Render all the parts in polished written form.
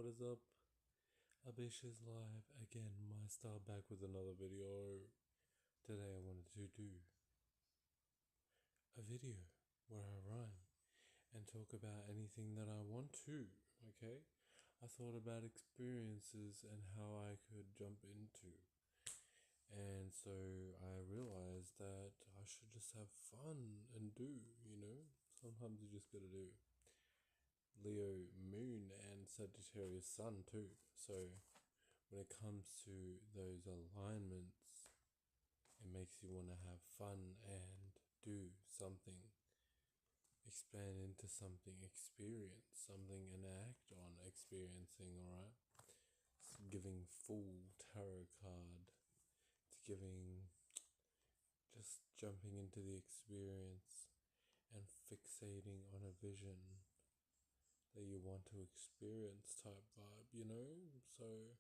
is up? Abish is live again. Mystar back with another video. Today I wanted to do a video where I rhyme and talk about anything that I want to, okay? I thought about experiences and how I could jump into. And so I realized that I should just have fun and do, Sometimes you just gotta do. Leo moon and Sagittarius sun too. So when it comes to those alignments, it makes you want to have fun and do something, expand into something, experience something and act on experiencing, alright? It's giving full tarot card. It's giving, just jumping into the experience and fixating on a vision that you want to experience type vibe, So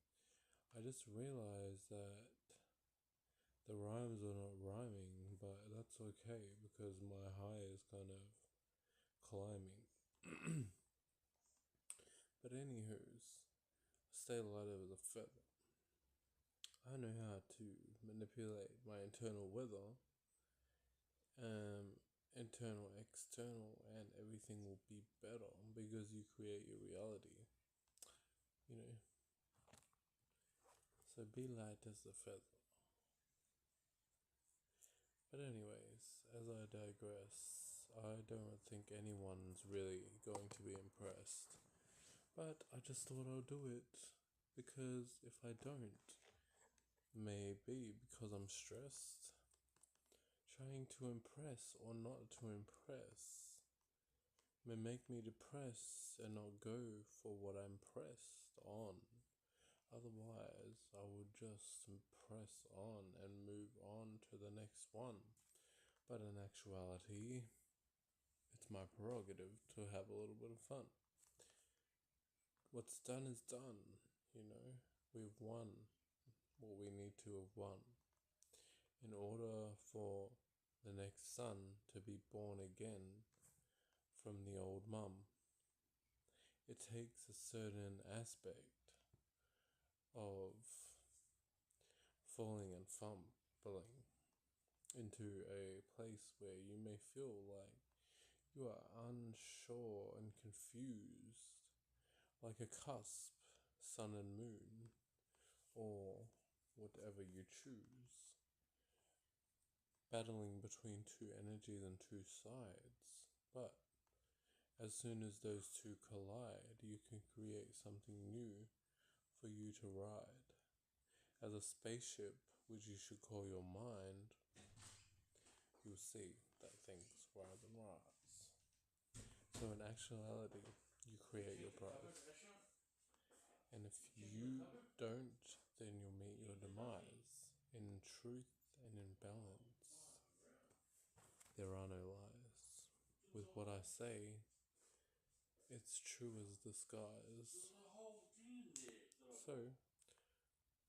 I just realized that the rhymes are not rhyming, but that's okay because my high is kind of climbing. But anywho's, stay light over the feather. I know how to manipulate my internal weather, internal, external, and everything will be better because you create your reality, So be light as the feather. But anyways, as I digress, I don't think anyone's really going to be impressed. But I just thought I'll do it, because if I don't, maybe because I'm stressed, trying to impress or not to impress may make me depressed and not go for what I'm pressed on. Otherwise, I would just press on and move on to the next one. But in actuality, it's my prerogative to have a little bit of fun. What's done is done, We've won what we need to have won. In order for the next son to be born again from the old mum, it takes a certain aspect of falling and fumbling into a place where you may feel like you are unsure and confused, like a cusp, sun and moon, or whatever you choose, battling between two energies and two sides. But as soon as those two collide, you can create something new for you to ride. As a spaceship, which you should call your mind, you'll see that things rise and rise. So in actuality, you create your prize. And if you don't, then you'll meet your demise. In truth and in balance, there are no lies. With what I say, it's true as the skies. So,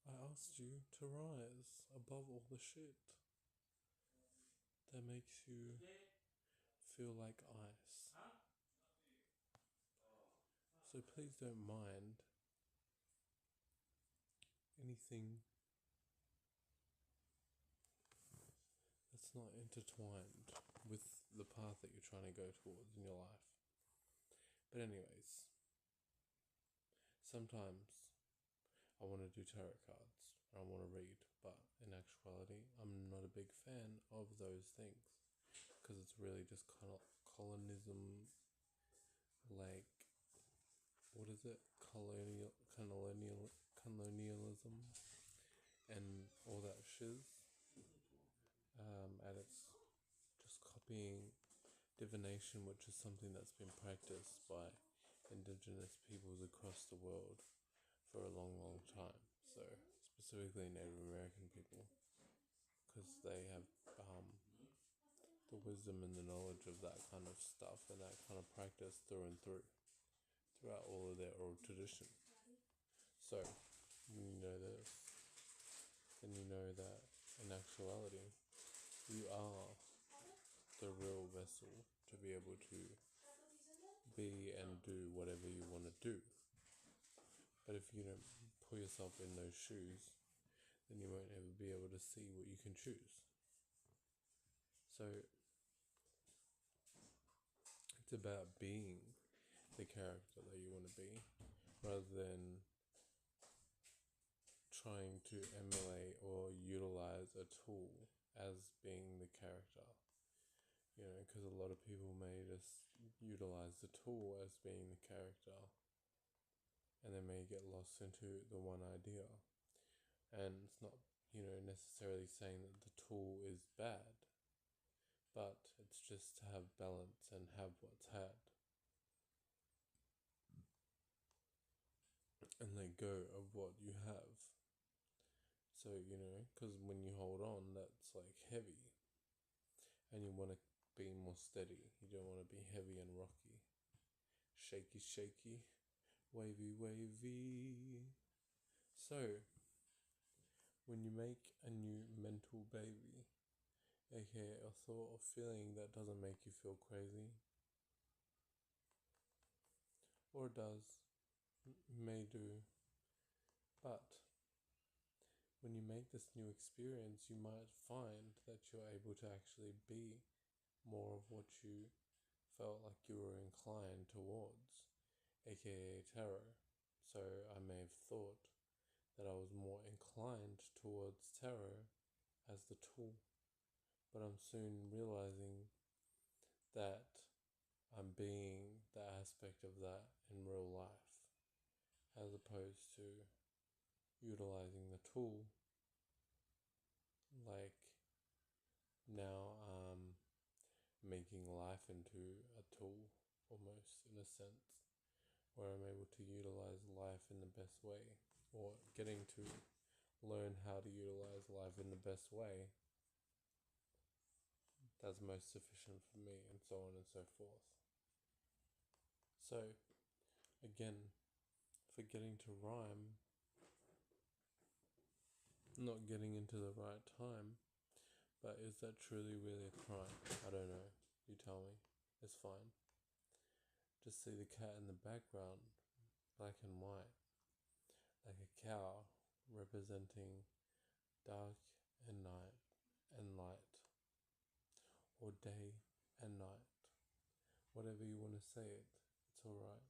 I asked you to rise above all the shit that makes you feel like ice. So please don't mind anything that's not intertwined with the path that you're trying to go towards in your life. But anyways, sometimes I want to do tarot cards, I want to read, but in actuality, I'm not a big fan of those things, because it's really just kind of colonialism, like, what is it, colonialism, and all that shiz, and it's just copying divination, which is something that's been practiced by indigenous peoples across the world for a long time. So specifically Native American people, because they have the wisdom and the knowledge of that kind of stuff and that kind of practice through and throughout all of their oral tradition. So you know this, and you know that in actuality you are the real vessel to be able to be and do whatever you want to do. But if you don't put yourself in those shoes, then you won't ever be able to see what you can choose. So it's about being the character that you want to be, rather than trying to emulate or utilize a tool as being the character. Because a lot of people may just utilize the tool as being the character, and they may get lost into the one idea. And it's not, necessarily saying that the tool is bad, but it's just to have balance and have what's had, and let go of what you have. So, because when you hold on, that's like heavy, and you want to be more steady. You don't want to be heavy and rocky, shaky, shaky, wavy, wavy. So, when you make a new mental baby, aka a thought or feeling that doesn't make you feel crazy, or does, may do, but when you make this new experience, you might find that you're able to actually be more of what you felt like you were inclined towards, aka tarot. So I may have thought that I was more inclined towards tarot as the tool, but I'm soon realizing that I'm being the aspect of that in real life, as opposed to utilizing the tool. Like now making life into a tool, almost, in a sense, where I'm able to utilize life in the best way, or getting to learn how to utilize life in the best way that's most sufficient for me, and so on and so forth. So again, forgetting to rhyme, not getting into the right time. But is that truly really a crime? I don't know. You tell me. It's fine. Just see the cat in the background, black and white, like a cow representing dark and night and light, or day and night. Whatever you want to say it's alright.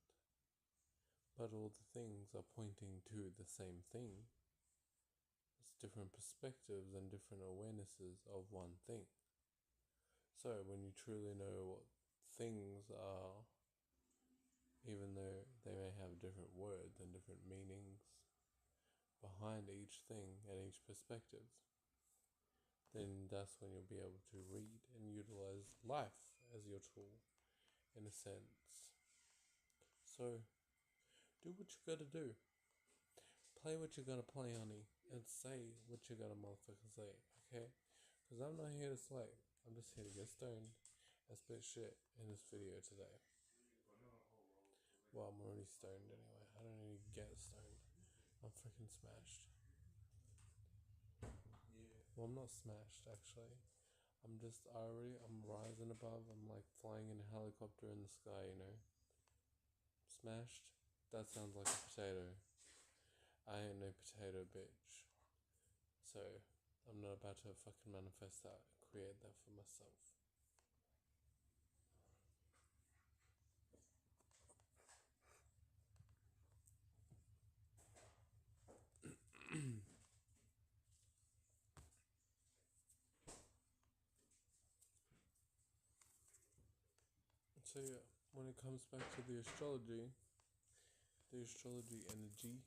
But all the things are pointing to the same thing. It's different perspectives and different awarenesses of one thing. So when you truly know what things are, even though they may have different words and different meanings behind each thing and each perspective, then that's when you'll be able to read and utilize life as your tool, in a sense. So do what you gotta do. Play what you gotta play, honey, and say what you gotta motherfucking say, okay? Because I'm not here to slay. I'm just here to get stoned and spit shit in this video today. Well, I'm already stoned anyway. I don't need to get stoned. I'm freaking smashed. Well, I'm not smashed, actually. I'm rising above. I'm like flying in a helicopter in the sky, Smashed? That sounds like a potato. I ain't no potato, bitch. So, I'm not about to fucking manifest that and create that for myself. So yeah, when it comes back to the astrology energy,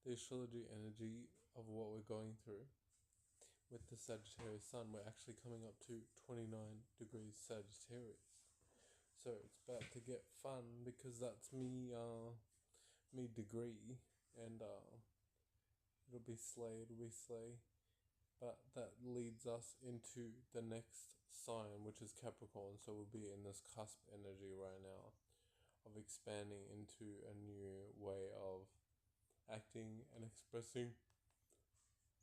the astrology energy of what we're going through with the Sagittarius sun, we're actually coming up to 29 degrees Sagittarius. So it's about to get fun, because that's me degree, and it'll be slay. But that leads us into the next sign, which is Capricorn. So we'll be in this cusp energy right now of expanding into a new way of acting and expressing,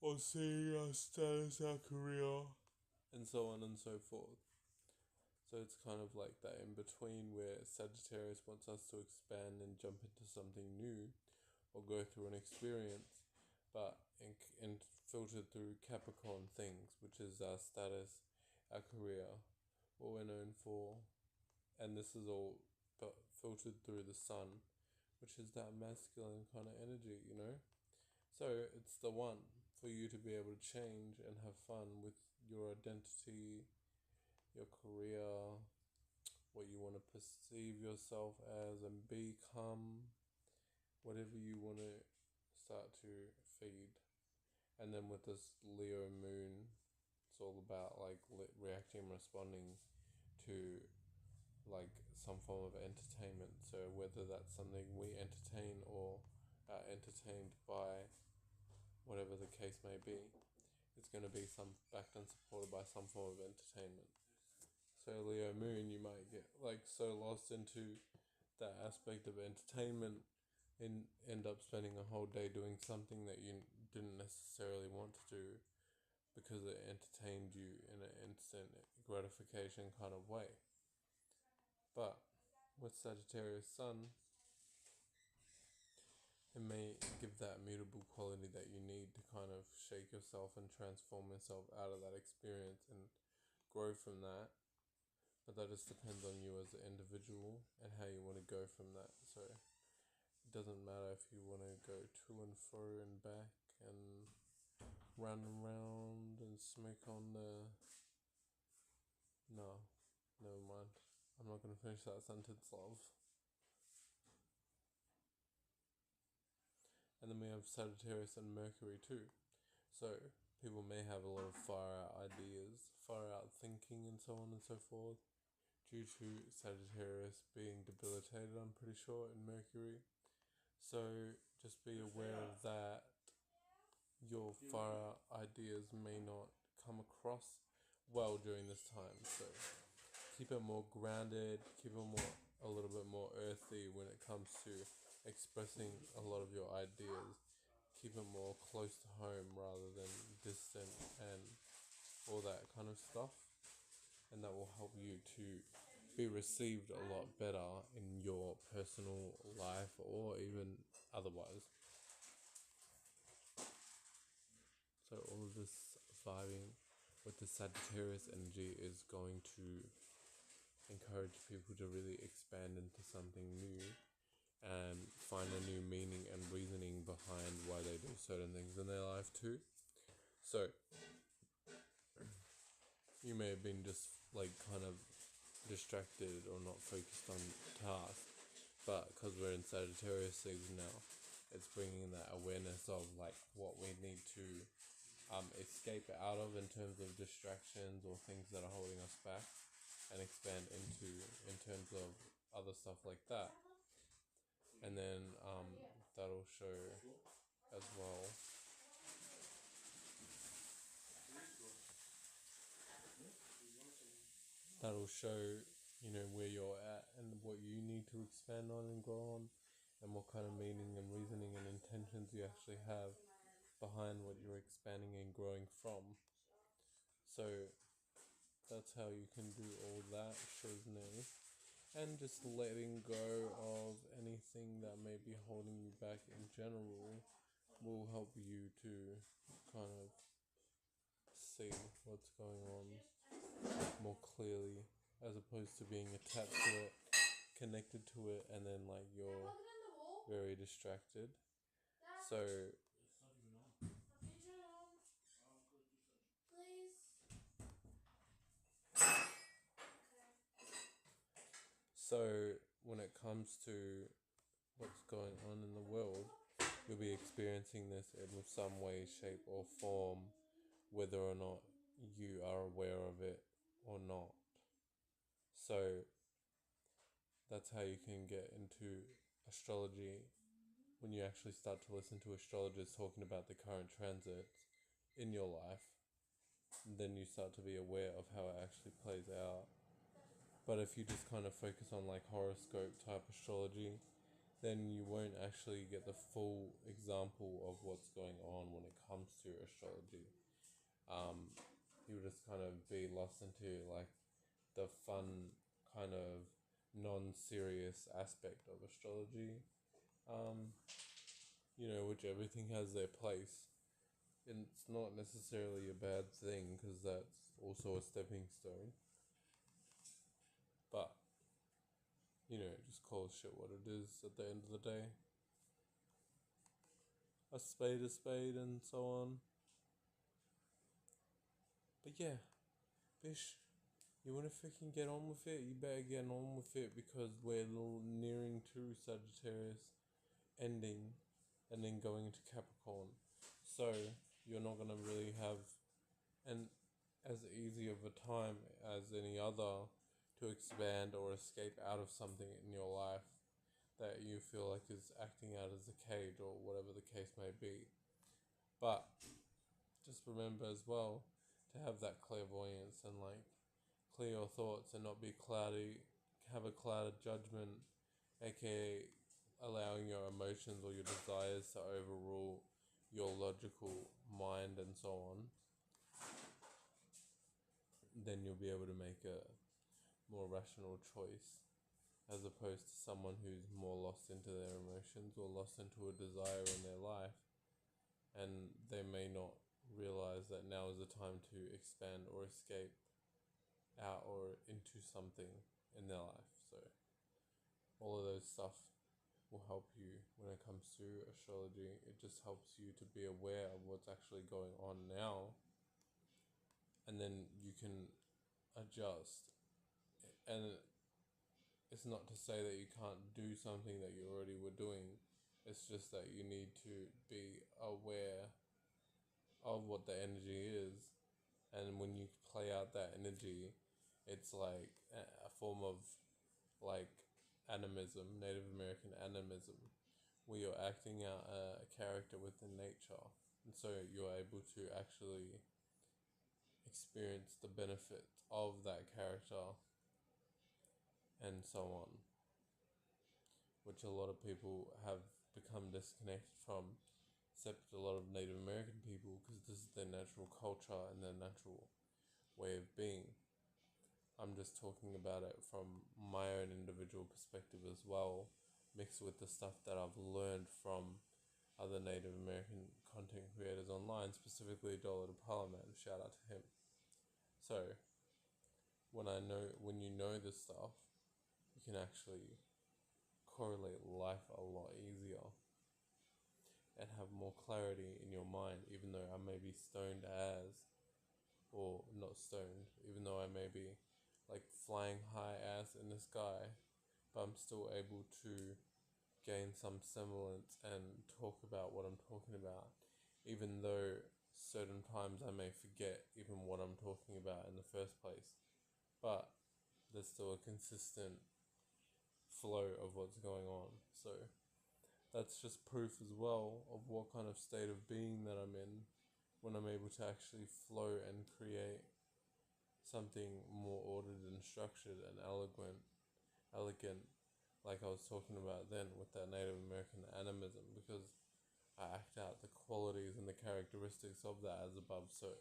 or seeing our status, our career, and so on and so forth. So it's kind of like that in between where Sagittarius wants us to expand and jump into something new or go through an experience, but in filtered through Capricorn things, which is our status, our career, what we're known for, and this is all filtered through the sun, which is that masculine kind of energy, So it's the one for you to be able to change and have fun with your identity, your career, what you want to perceive yourself as and become, whatever you want to start to feed. And then with this Leo moon, it's all about like reacting and responding to like some form of entertainment. So whether that's something we entertain or are entertained by, whatever the case may be, it's going to be some backed and supported by some form of entertainment. So Leo moon, you might get like so lost into that aspect of entertainment and end up spending a whole day doing something that you didn't necessarily want to do because it entertained you in an instant gratification kind of way. But with Sagittarius sun, it may give that mutable quality that you need to kind of shake yourself and transform yourself out of that experience and grow from that. But that just depends on you as an individual and how you want to go from that. So it doesn't matter if you want to go to and fro and back and run around and smoke on the... No, never mind. I'm not going to finish that sentence, love. And then we have Sagittarius and Mercury too. So people may have a lot of far out ideas, far out thinking and so on and so forth due to Sagittarius being debilitated, I'm pretty sure, in Mercury. So just be aware of that. Your far out ideas may not come across well during this time. So keep it more grounded, keep it a little bit more earthy when it comes to expressing a lot of your ideas. Keep it more close to home rather than distant and all that kind of stuff. And that will help you to be received a lot better in your personal life or even otherwise. So all of this vibing with the Sagittarius energy is going to encourage people to really expand into something new and find a new meaning and reasoning behind why they do certain things in their life too. So you may have been just like kind of distracted or not focused on task, but because we're in Sagittarius season now, it's bringing that awareness of like what we need to escape out of in terms of distractions or things that are holding us back and expand into in terms of other stuff like that. And then that'll show as well where you're at and what you need to expand on and grow on and what kind of meaning and reasoning and intentions you actually have behind what you're expanding and growing from. So that's how you can do all that, Shiznay. And just letting go of anything that may be holding you back in general will help you to kind of see what's going on more clearly, as opposed to being attached to it, connected to it, and then like you're very distracted. So when it comes to what's going on in the world, you'll be experiencing this in some way, shape or form, whether or not you are aware of it or not. So that's how you can get into astrology. When you actually start to listen to astrologers talking about the current transits in your life, then you start to be aware of how it actually plays out. But if you just kind of focus on like horoscope type astrology, then you won't actually get the full example of what's going on when it comes to astrology. You'll just kind of be lost into like the fun kind of non-serious aspect of astrology, which everything has their place. And it's not necessarily a bad thing because that's also a stepping stone. But, just call shit what it is at the end of the day. A spade and so on. But yeah, Bish, you want to freaking get on with it? You better get on with it because we're nearing to Sagittarius ending and then going into Capricorn. So you're not going to really have as easy of a time as any other to expand or escape out of something in your life that you feel like is acting out as a cage or whatever the case may be. But just remember as well to have that clairvoyance and clear your thoughts and not be cloudy, have a clouded judgment, aka allowing your emotions or your desires to overrule your logical mind and so on. Then you'll be able to make a more rational choice as opposed to someone who's more lost into their emotions or lost into a desire in their life, and they may not realize that now is the time to expand or escape out or into something in their life. So all of those stuff will help you when it comes to astrology. It just helps you to be aware of what's actually going on now, and then you can adjust. And it's not to say that you can't do something that you already were doing. It's just that you need to be aware of what the energy is. And when you play out that energy, it's like a form of animism, Native American animism, where you're acting out a character within nature. And so you're able to actually experience the benefit of that character and so on, which a lot of people have become disconnected from, except a lot of Native American people, because this is their natural culture and their natural way of being. I'm just talking about it from my own individual perspective as well, mixed with the stuff that I've learned from other Native American content creators online, specifically Dollar to Parliament. Shout out to him. So when you know this stuff, you can actually correlate life a lot easier and have more clarity in your mind, even though I may be stoned or not stoned, even though I may be flying high ass in the sky, but I'm still able to gain some semblance and talk about what I'm talking about, even though certain times I may forget even what I'm talking about in the first place. But there's still a consistent flow of what's going on. So that's just proof as well of what kind of state of being that I'm in when I'm able to actually flow and create something more ordered and structured and elegant, like I was talking about then with that Native American animism, because I act out the qualities and the characteristics of that as above, so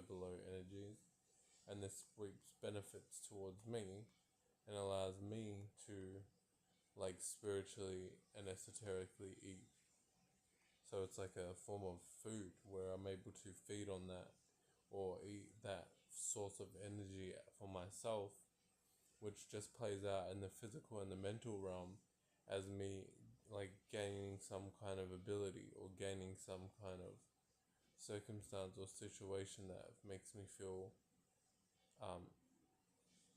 below energies, and this reaps benefits towards me and allows me to spiritually and esoterically eat. So it's like a form of food where I'm able to feed on that or eat that source of energy for myself, which just plays out in the physical and the mental realm as me gaining some kind of ability or gaining some kind of circumstance or situation that makes me feel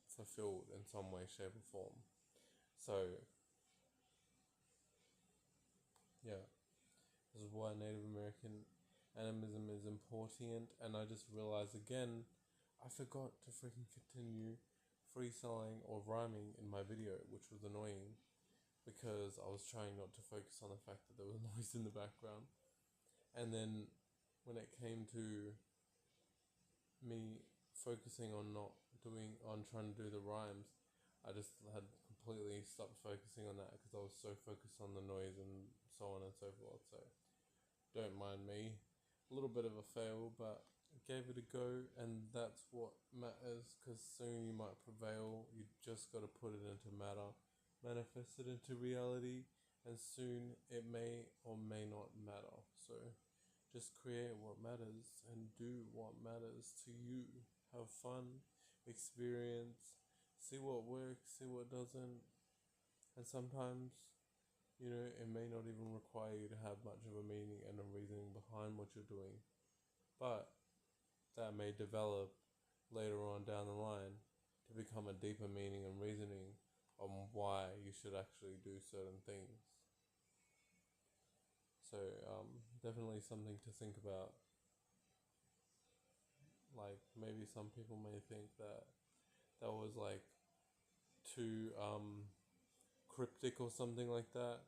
fulfilled in some way, shape or form. So yeah, this is why Native American animism is important. And I just realized again, I forgot to freaking continue freestyling or rhyming in my video, which was annoying because I was trying not to focus on the fact that there was noise in the background. And then when it came to me focusing on trying to do the rhymes, I just had completely stopped focusing on that because I was so focused on the noise and so on and so forth. So don't mind me. A little bit of a fail, but gave it a go, and that's what matters, because soon you might prevail. You just got to put it into matter, manifest it into reality, and soon it may or may not matter. So just create what matters and do what matters to you. Have fun, experience, see what works, see what doesn't. And sometimes, it may not even require you to have much of a meaning and a reasoning behind what you're doing. But that may develop later on down the line to become a deeper meaning and reasoning on why you should actually do certain things. So, definitely something to think about. Like, maybe some people may think that was like too cryptic or something like that.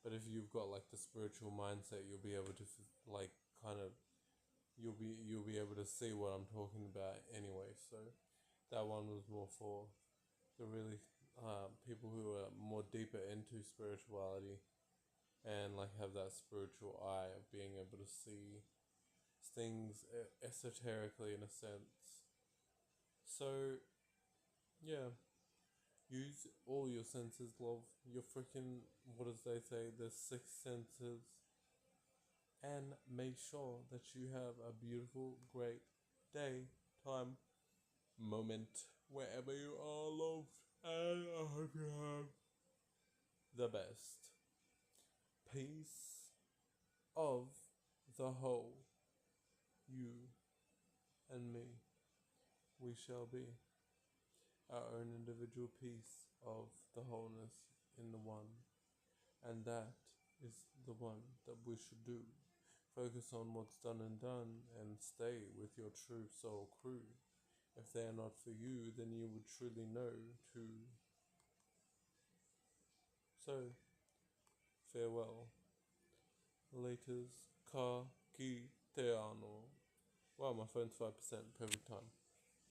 But if you've got like the spiritual mindset, you'll be able to like kind of you'll be able to see what I'm talking about anyway. So that one was more for the really people who are more deeper into spirituality and like have that spiritual eye of being able to see things esoterically in a sense. So yeah, use all your senses, love. Your freaking, what does they say? The six senses. And make sure that you have a beautiful, great day, time, moment, wherever you are, love. And I hope you have the best. Peace of the whole. You and me. We shall be our own individual piece of the wholeness in the one. And that is the one that we should do. Focus on what's done and stay with your true soul crew. If they are not for you, then you would truly know to. So, farewell. Laters, ka ki te ano. Wow, my phone's 5%, perfect time.